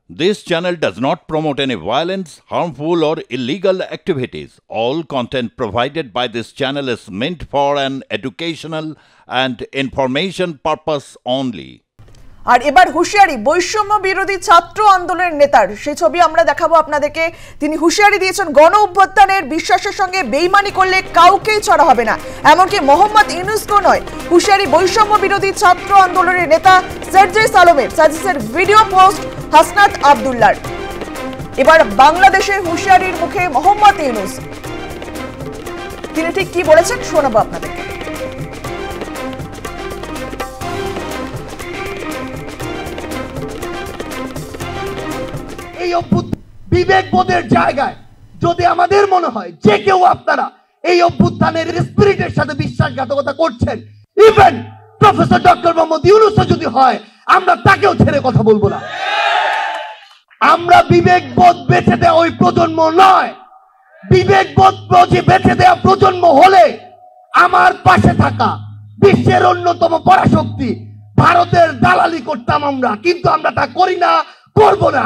This channel does not promote any violence, harmful, or illegal activities. All content provided by this channel is meant for an educational and information purpose only. আর এবার হুঁশিয়ারি বৈষম্য বিরোধী ছাত্র আন্দোলনের নেতার, সেই ছবি আমরা দেখাবো আপনাদেরকে। তিনি হুঁশিয়ারি দিয়েছেন, গণ অভ্যুত্থানের বিশ্বাসের সঙ্গে বেইমানি করলে কাউকেই ছাড়া হবে না, এমনকি মোহাম্মদ ইউনূসকেও নয়। হুঁশিয়ারি বৈষম্য বিরোধী ছাত্র আন্দোলনের নেতা সার্জিস আলমের। সার্জিসের ভিডিও পোস্ট হাসনাত আব্দুল্লাহর। এবার বাংলাদেশে হুঁশিয়ারির মুখে মোহাম্মদ ইউনূস, তিনি ঠিক কি বলেছেন শোনাবো আপনাদেরকে। বিবেকবোধের জায়গায় যদি আমাদের মনে হয় যে কেউ আপনারা এই অভ্যুত্থানের স্পিরিটের সাথে বিশ্বাসঘাতকতা করছেন, ইভেন প্রফেসর ডক্টর মোহাম্মদ ইউনূসও যদি হয়, আমরা তাকেও ছেড়ে কথা বলবো না। আমরা বিবেকবোধ বেঁচে দেওয়া ওই প্রজন্ম নয়। বিবেকবোধ বেঁচে দেওয়া প্রজন্ম হলে আমার পাশে থাকা বিশ্বের অন্যতম পরাশক্তি ভারতের দালালি করতাম আমরা, কিন্তু আমরা তা করি না, করব না।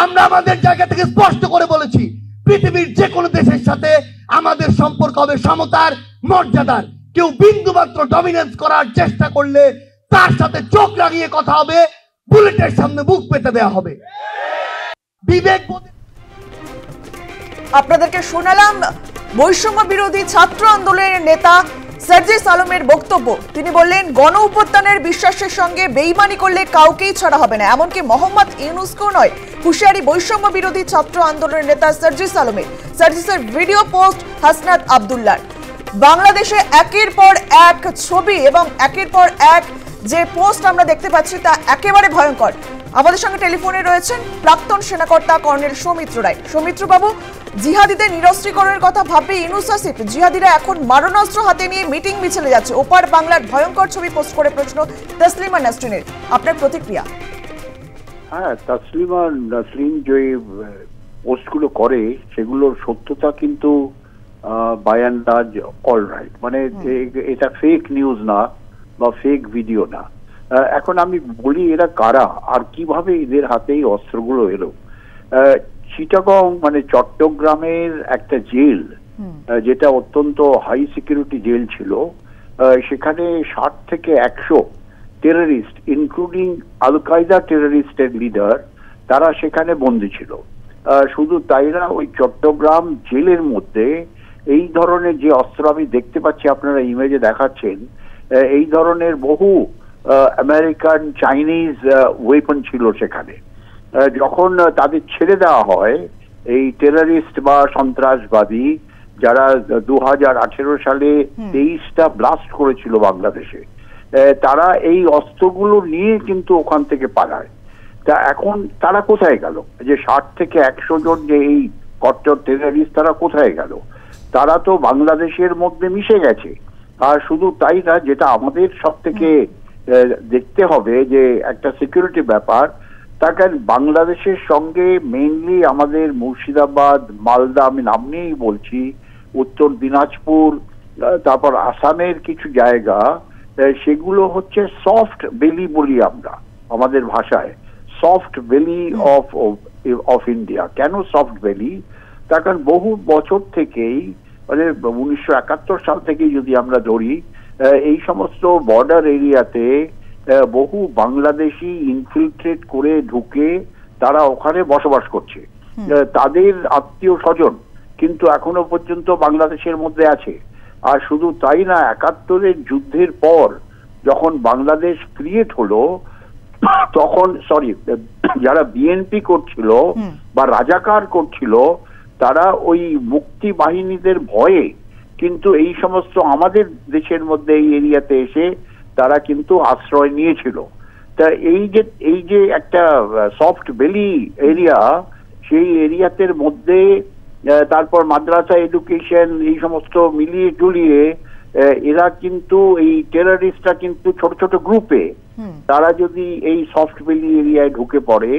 আমরা আমাদের জায়গা থেকে স্পষ্ট করে বলেছি, পৃথিবীর যে কোনো দেশের সাথে আমাদের সম্পর্ক হবে সমতার, মর্যাদার। কেউ বিন্দুমাত্র ডমিনেন্স করার চেষ্টা করলে তার সাথে চোখ লাগিয়ে কথা হবে, বুলেটের সামনে বুক পেতে দেওয়া হবে। বিবেকবোধ আপনাদেরকে শোনালাম বৈষম্য বিরোধী ছাত্র আন্দোলনের নেতা সার্জিস আলমের বক্তব্য। তিনি বললেন, গণ অভ্যুত্থানের বিশ্বাসের সঙ্গে বেইমানি করলে কাউকেই ছাড়া হবে না, এমনকি মোহাম্মদ ইউনূসকেও নয়। হুঁশিয়ারি বৈষম্য বিরোধী ছাত্র আন্দোলনের নেতা সার্জিস আলমের। সার্জিসের ভিডিও পোস্ট হাসনাত আব্দুল্লাহর। বাংলাদেশে একের পর এক ছবি এবং একের পর এক যে পোস্ট আমরা দেখতে পাচ্ছি তা একেবারে ভয়ঙ্কর। আমাদের সঙ্গে টেলিফোনে রয়েছেন প্রাক্তন সেনাকর্তা কর্নেল সৌমিত্র রায়। সৌমিত্র বাবু, জিহাদিদের নিরস্ত্রীকরণের কথা ভাববে ইউনূস আসিফ, জিহাদিরা এখন মারণাস্ত্র হাতে নিয়ে মিটিং মিছিলে যাচ্ছে, ওপার বাংলার ভয়ঙ্কর ছবি পোস্ট করে প্রশ্ন তসলিমা নাসরিনের, আপনার প্রতিক্রিয়া? হ্যাঁ, নাসরিন যে পোস্টগুলো করে সেগুলোর সত্যতা কিন্তু by and large all right, মানে এটা ফেক নিউজ না বা ফেক ভিডিও না। এখন আমি বলি এরা কারা আর কিভাবে এদের হাতে এই অস্ত্রগুলো এলো। চিটাগং মানে চট্টগ্রামের একটা জেল, যেটা অত্যন্ত হাই সিকিউরিটি জেল ছিল, সেখানে 60 থেকে 100 টেররিস্ট ইনক্লুডিং আল কায়দা টেররিস্টের লিডার, তারা সেখানে বন্দী ছিল। শুধু তাই না, ওই চট্টগ্রাম জেলের মধ্যে এই ধরনের যে অস্ত্র আমি দেখতে পাচ্ছি, আপনারা ইমেজে দেখাচ্ছেন, এই ধরনের বহু আমেরিকান চাইনিজ ওয়েপন ছিল সেখানে। যখন তাদের ছেড়ে দেওয়া হয়, এই টেররিস্ট বা সন্ত্রাসবাদী যারা 2018 সালে 23টা ব্লাস্ট করেছিল বাংলাদেশে, তারা এই অস্ত্রগুলো নিয়ে কিন্তু ওখান থেকে পালায়। তা এখন তারা কোথায় গেল? যে 60 থেকে 100 জন যে এই কট্টর টেররিস্ট, তারা কোথায় গেল? তারা তো বাংলাদেশের মধ্যে মিশে গেছে। আর শুধু তাই না, যেটা আমাদের সব থেকে দেখতে হবে যে একটা সিকিউরিটি ব্যাপার, তাকে বাংলাদেশের সঙ্গে মেইনলি আমাদের মুর্শিদাবাদ, মালদা, আমি নাম নিয়েই বলছি, উত্তর দিনাজপুর, তারপর আসামের কিছু জায়গা, সেগুলো হচ্ছে সফট বেলি বলি আমরা আমাদের ভাষায়, সফট বেলি অফ ইন্ডিয়া। কেন সফট বেলি? তার কারণ বহু বছর থেকেই, মানে 1971 সাল থেকেই যদি আমরা ধরি, এই সমস্ত বর্ডার এরিয়াতে বহু বাংলাদেশি ইনফিলট্রেট করে ঢুকে তারা ওখানে বসবাস করছে। তাদের আত্মীয় স্বজন কিন্তু এখনো পর্যন্ত বাংলাদেশের মধ্যে আছে। আর শুধু তাই না, 71-এর যুদ্ধের পর যখন বাংলাদেশ ক্রিয়েট হলো, তখন যারা বিএনপি করছিল বা রাজাকার করছিল, তারা ওই মুক্তি বাহিনীদের ভয়ে কিন্তু এই সমস্ত আমাদের দেশের মধ্যে এই এরিয়াতে এসে তারা কিন্তু আশ্রয় নিয়েছিল। তা এই যে একটা সফট বেলি এরিয়া, সেই এরিয়াতের মধ্যে তারপর মাদ্রাসা এডুকেশন, এই সমস্ত মিলিয়ে জুলিয়ে এরা কিন্তু এই টেররিস্টরা কিন্তু ছোট ছোট গ্রুপে তারা যদি এই সফট বেলি এরিয়ায় ঢুকে পড়ে,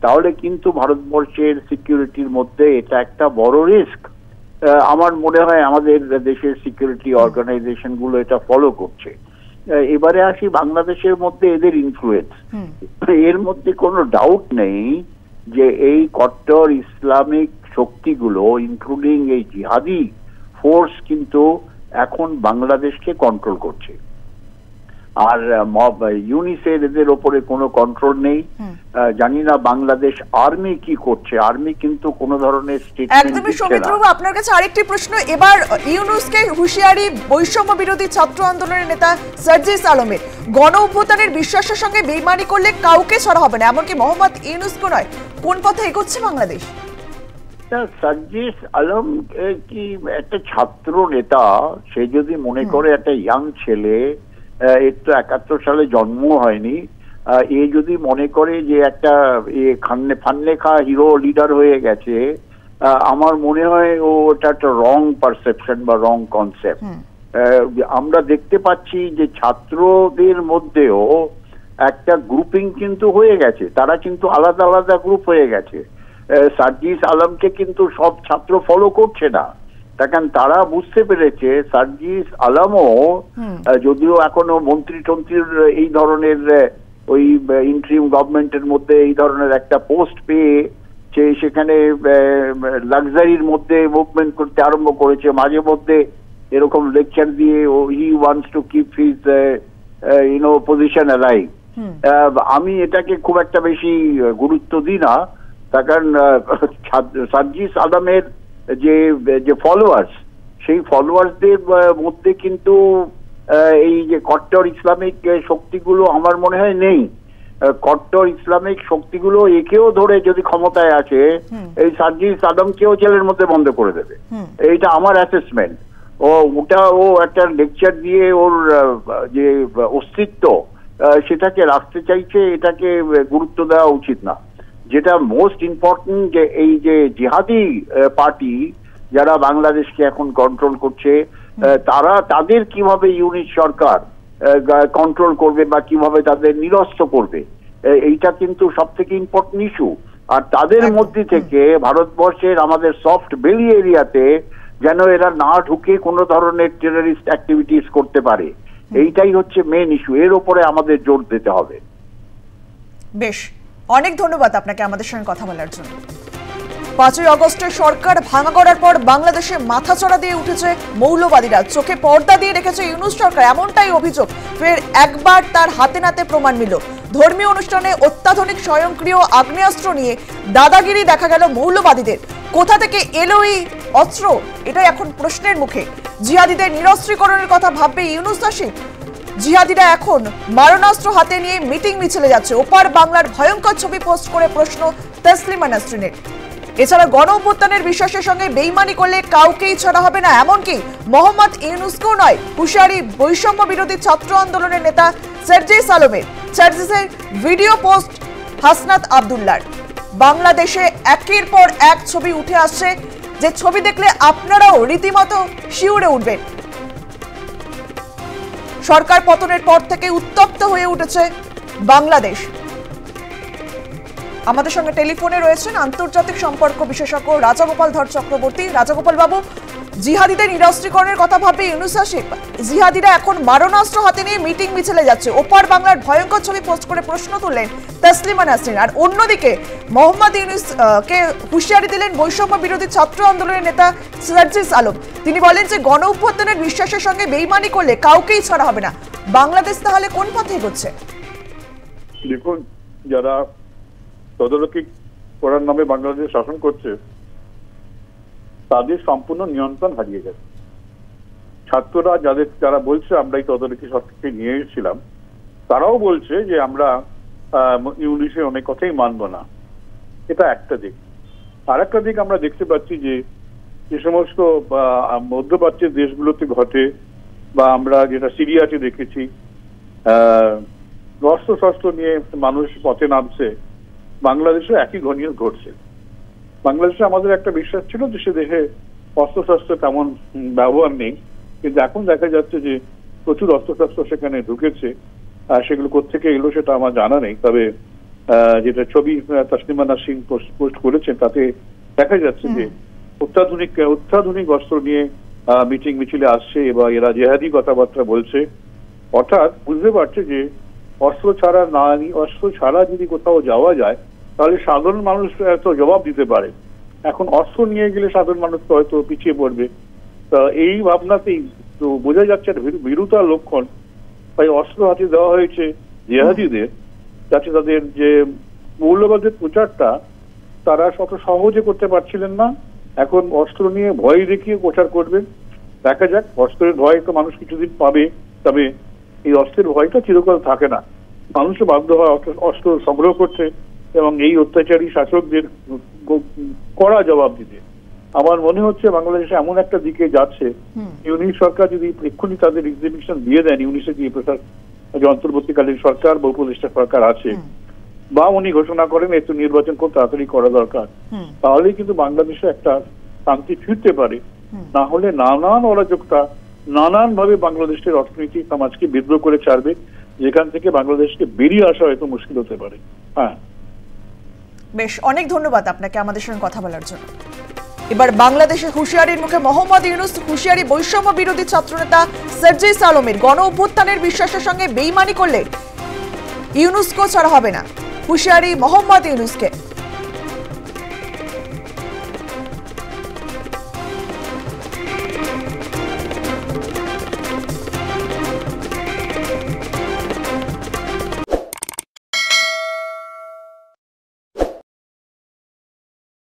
তাহলে কিন্তু ভারতবর্ষের সিকিউরিটির মধ্যে এটা একটা বড় রিস্ক। আমার মনে হয় আমাদের দেশের সিকিউরিটি অর্গানাইজেশন গুলো এটা ফলো করছে। এবারে আসি বাংলাদেশের মধ্যে এদের ইনফ্লুয়েন্স। এর মধ্যে কোনো ডাউট নেই যে এই কট্টর ইসলামিক শক্তিগুলো ইনক্লুডিং এই জিহাদি ফোর্স কিন্তু এখন বাংলাদেশকে কন্ট্রোল করছে। আর ইউনিসের এদের ওপরে কোনো কন্ট্রোল নেই। জানি না বাংলাদেশ আর্মি কি করছে, আর্মি কিন্তু কোনো ধরনের একদমই। সৌমিত্রবাবু, আপনার কাছে আরেকটি প্রশ্ন। এবার ইউনুসকে হুঁশিয়ারি বৈষম্য বিরোধী ছাত্র আন্দোলনের নেতা সার্জিস আলমের, গণ অভ্যুত্থানের বিশ্বাসের সঙ্গে বেইমানি করলে কাউকে ছাড়া হবে না, এমনকি মোহাম্মদ ইউনুসকে নয়। কোন পথে এগোচ্ছে বাংলাদেশ? সার্জিস আলম কি একটা ছাত্র নেতা, সে যদি মনে করে একটা ইয়াং ছেলে, এর তো 71 সালে জন্ম হয়নি, এ যদি মনে করে যে একটা ফান্নেখা হিরো লিডার হয়ে গেছে, আমার মনে হয় ওটা একটা রং পারসেপশন বা রং কনসেপ্ট। আমরা দেখতে পাচ্ছি যে ছাত্রদের মধ্যেও একটা গ্রুপিং কিন্তু হয়ে গেছে, তারা কিন্তু আলাদা আলাদা গ্রুপ হয়ে গেছে। সার্জিস আলমকে কিন্তু সব ছাত্র ফলো করছে না, কারণ তারা বুঝতে পেরেছে সার্জিস আলমও যদিও এখনো মন্ত্রী টন্ত্রীর এই ধরনের ওই ইন্টারিম গভর্নমেন্টের মধ্যে এই ধরনের একটা পোস্ট পেয়ে সেখানে লাক্সারির মধ্যে মুভমেন্ট করতে আরম্ভ করেছে, মাঝে মধ্যে এরকম লেকচার দিয়ে he wants to keep his position alive. আমি এটাকে খুব একটা বেশি গুরুত্ব দিই না, তার কারণ সার্জিস আলমের যে ফলোয়ার্স, সেই ফলোয়ার্সদের মধ্যে কিন্তু এই যে কট্টর ইসলামিক শক্তিগুলো আমার মনে হয় নেই। কট্টর ইসলামিক শক্তিগুলো একেও ধরে যদি ক্ষমতায় আছে, এই সার্জিস আলমকেও জেলের মধ্যে বন্ধ করে দেবে, এইটা আমার অ্যাসেসমেন্ট। ও একটা লেকচার দিয়ে ওর যে অস্তিত্ব সেটাকে রাখতে চাইছে, এটাকে গুরুত্ব দেওয়া উচিত না। যেটা মোস্ট ইম্পর্টেন্ট যে এই যে জিহাদি পার্টি যারা বাংলাদেশকে এখন কন্ট্রোল করছে, তাদের কিভাবে ইউনিট সরকার কন্ট্রোল করবে বা কিভাবে তাদের নিরস্ত করবে, এইটা কিন্তু সব থেকে ইম্পর্টেন্ট ইস্যু। আর তাদের মধ্যে থেকে ভারতবর্ষের আমাদের সফট বেলি এরিয়াতে যেন এরা না ঢুকে কোনো ধরনের টেররিস্ট অ্যাক্টিভিটিস করতে পারে, এইটাই হচ্ছে মেন ইস্যু। এর উপরে আমাদের জোর দিতে হবে। বেশ, অনেক ধন্যবাদ আপনাকে আমাদের সঙ্গে কথা বলার জন্য। 5ই আগস্টে সরকার ভাঙা করার পর বাংলাদেশে মাথাচড়া দিয়ে উঠেছে মৌলবাদীরা, চোখে পর্দা দিয়ে রেখেছে ইউনূস সরকার, এমনটাই অভিযোগ। ফের একবার তার হাতে নাতে প্রমাণ মিলল। ধর্মীয় অনুষ্ঠানে অত্যাধুনিক স্বয়ংক্রিয় আগ্নেয়াস্ত্র নিয়ে দাদাগিরি দেখা গেল মৌলবাদীদের। কোথা থেকে এলো এই অস্ত্র, এটাই এখন প্রশ্নের মুখে। জিহাদিদের নিরস্ত্রীকরণের কথা ভাববে ইউনূস হাসিব। জিহাদিরা এখন মারণাস্ত্র হাতে নিয়ে মিটিং মিছিলে যাচ্ছে। ওপার বাংলার ভয়ঙ্কর ছবি পোস্ট করে প্রশ্ন তসলিমা নাসরিনের। এছাড়া গণ অভ্যুত্থানের বিশ্বাসের সঙ্গে বেইমানি করলে কাউকেই ছাড়া হবে না, এমনকি মোহাম্মদ ইউনূসকেও নয়। হুঁশিয়ারি বৈষম্য বিরোধী ছাত্র আন্দোলনের নেতা সার্জিস আলমের। সার্জিসের ভিডিও পোস্ট হাসনাত আব্দুল্লাহর। বাংলাদেশে একের পর এক ছবি উঠে আসছে, যে ছবি দেখলে আপনারাও রীতিমতো শিউরে উঠবেন। সরকার পতনের পর থেকে উত্তপ্ত হয়ে উঠেছে বাংলাদেশ। আমাদের সঙ্গে টেলিফোনে রয়েছেন আন্তর্জাতিক সম্পর্ক বিশেষজ্ঞ রাজাগোপাল ধর চক্রবর্তী। রাজাগোপাল বাবু, জিহাদিদের নিরস্ত্রীকরণের কথা ভাববে ইউনূস হাসিব। জিহাদিরা এখন মারণাস্ত্র হাতে নিয়ে মিটিং মিছিলে যাচ্ছে। ওপার বাংলার ভয়ঙ্কর ছবি পোস্ট করে প্রশ্ন তুললেন তসলিমা নাসরিন। আর অন্যদিকে মোহাম্মদ ইউনূসকে হুঁশিয়ারি দিলেন বৈষম্য বিরোধী ছাত্র আন্দোলনের নেতা সার্জিস আলম। তিনি বলেন যে গণ অভ্যুত্থানের বিশ্বাসের সঙ্গে বেইমানি করলে কাউকেই ছাড়া হবে না। বাংলাদেশ তাহলে কোন পথে এগোচ্ছে? দেখুন, যারা তদারকি করার নামে বাংলাদেশ শাসন করছে, তাদের সম্পূর্ণ নিয়ন্ত্রণ হারিয়ে গেছে। ছাত্ররা যারা বলছে আমরা এই তদারকি সরকারকে নিয়ে এসেছিলাম, তারাও বলছে যে আমরা ইউনিসের অনেক কথাই মানব না। এটা একটা দিক। আর একটা দিক আমরা দেখতে পাচ্ছি যে সমস্ত মধ্যপ্রাচ্যের দেশগুলোতে ঘটে, বা আমরা যেটা সিরিয়াতে দেখেছি, অস্ত্র নিয়ে মানুষ পথে নামছে, বাংলাদেশে একই ঘনিয়ে ঘটছে। বাংলাদেশে আমাদের একটা বিশ্বাস ছিল যে সে দেশে অস্ত্রশস্ত্র তেমন ব্যবহার নেই, কিন্তু এখন দেখা যাচ্ছে যে প্রচুর অস্ত্রশস্ত্র সেখানে ঢুকেছে। সেগুলো কোত্থেকে এলো সেটা আমার জানা নেই, তবে যেটা ছবি তসলিমা নাসরিন পোস্ট করেছেন তাতে দেখা যাচ্ছে যে অত্যাধুনিক অস্ত্র নিয়ে মিটিং মিছিলে আসছে এবং এরা জেহাদি কথাবার্তা বলছে। অর্থাৎ বুঝতে পারছে যে অস্ত্র ছাড়া যদি কোথাও যাওয়া যায় তাহলে সাধারণ মানুষ তো জবাব দিতে পারে। এখন অস্ত্র নিয়ে গেলে সাধারণ মানুষ তো হয়তো পিছিয়ে পড়বে। তা এই ভাবনাতেই তো বোঝা যাচ্ছে একটা ভীরুতার লক্ষণ। তাই অস্ত্র হাতে দেওয়া হয়েছে জিহাদিদের, যাতে তাদের যে মৌলবাদের প্রচারটা তারা অত সহজে করতে পারছিলেন না, এখন অস্ত্র নিয়ে ভয় দেখিয়ে প্রচার করবেন। দেখা যাক, অস্ত্রের ভয় তো মানুষ কিছুদিন পাবে, তবে এই অস্ত্রের ভয়টা চিরকাল থাকে না। মানুষও বাধ্য হয় অস্ত্র সংগ্রহ করতে এবং এই অত্যাচারী শাসকদের কড়া জবাব দিতে। আমার মনে হচ্ছে বাংলাদেশ এমন একটা দিকে যাচ্ছে, ইউনিশ সরকার যদি এক্ষুনি তাদের এক্সিবিশন দিয়ে দেন, ইউনিশে যে অন্তর্বর্তীকালীন সরকার বা উপদেষ্টা সরকার আছে, বা উনি ঘোষণা করেন একটু নির্বাচন খুব তাড়াতাড়ি করা দরকার, তাহলেই কিন্তু বাংলাদেশে একটা শান্তি ফিরতে পারে। না হলে নানান অরাজকতা নানান ভাবে বাংলাদেশের অর্থনীতি সমাজকে বিদ্রোহ করে ছাড়বে, যেখান থেকে বাংলাদেশকে বেরিয়ে আসা হয়তো মুশকিল হতে পারে। হ্যাঁ, বেশ, অনেক ধন্যবাদ আপনাকে আমাদের সঙ্গে কথা বলার জন্য। এবার বাংলাদেশে হুঁশিয়ারির মুখে মোহাম্মদ ইউনূস। হুঁশিয়ারি বৈষম্য বিরোধী ছাত্রনেতা সার্জিস আলমের। গণ অভ্যুত্থানের বিশ্বাসের সঙ্গে বেইমানি করলে ইউনূসকেও ছাড়া হবে না, হুঁশিয়ারি মোহাম্মদ ইউনূসকে।